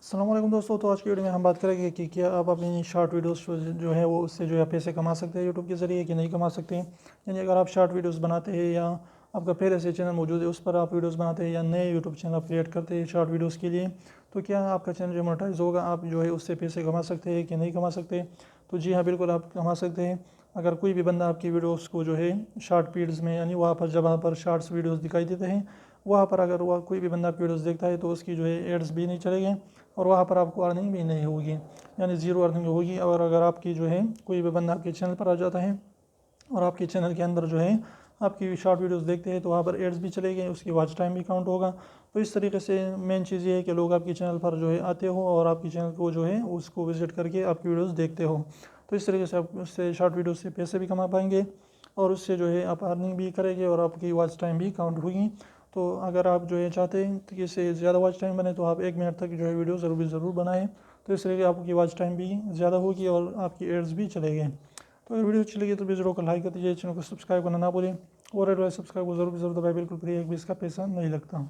अस्सलाम वालेकुम दोस्तों। तो आज की वीडियो में हम बात करेंगे कि क्या आप अपनी शॉर्ट वीडियोस जो है वो उससे जो है पैसे कमा सकते हैं यूट्यूब के ज़रिए कि नहीं कमा सकते हैं। यानी अगर आप शॉर्ट वीडियोस बनाते हैं या आपका पहले से चैनल मौजूद है उस पर आप वीडियोस बनाते हैं या नए यूट्यूब चैनल क्रिएट करते हैं शॉर्ट वीडियोस के लिए, तो क्या आपका चैनल जो मोनेटाइज होगा, आप जो है उससे पैसे कमा सकते हैं कि नहीं कमा सकते। तो जी हाँ, बिल्कुल आप कमा सकते हैं। अगर कोई भी बंदा आपकी वीडियोस को जो है शॉर्ट पीरियड्स में, यानी वहाँ पर जब वहाँ पर शॉर्ट्स वीडियोस दिखाई देते हैं, वहाँ पर अगर वह कोई भी बंदा आपकी वीडियोस देखता है तो उसकी जो है एड्स भी नहीं चलेंगे और वहाँ पर आपको अर्निंग भी नहीं होगी, यानी ज़ीरो अर्निंग होगी। और अगर आपकी जो है कोई भी बंदा आपके चैनल पर आ जाता है और आपके चैनल के अंदर जो है आपकी शॉर्ट वीडियोस देखते हैं तो वहाँ पर एड्स भी चलेंगे, उसकी वॉच टाइम भी काउंट होगा। तो इस तरीके से मेन चीज़ ये है कि लोग आपके चैनल पर जो है आते हो और आपके चैनल को जो है उसको विज़िट करके आपकी वीडियोस देखते हो। तो इस तरीके से आप उससे शॉर्ट वीडियो से पैसे भी कमा पाएंगे और उससे जो है आप अर्निंग भी करेंगे और आपकी वॉच टाइम भी काउंट होगी। तो अगर आप जो है चाहते हैं कि इससे ज़्यादा वॉच टाइम बने तो आप 1 मिनट तक जो है वीडियो ज़रूर बनाएं। तो इस तरीके आपकी वॉच टाइम भी ज़्यादा होगी और आपकी एड्स भी चलेंगे। तो अगर वीडियो अच्छी लगी तो वीडियो को लाइक कर दीजिए, चैनल को सब्सक्राइब करना ना भूलें और एडवाइस सब्सक्राइब को ज़रूर दबाएं, बिल्कुल फ्री है, एक भी इसका पैसा नहीं लगता।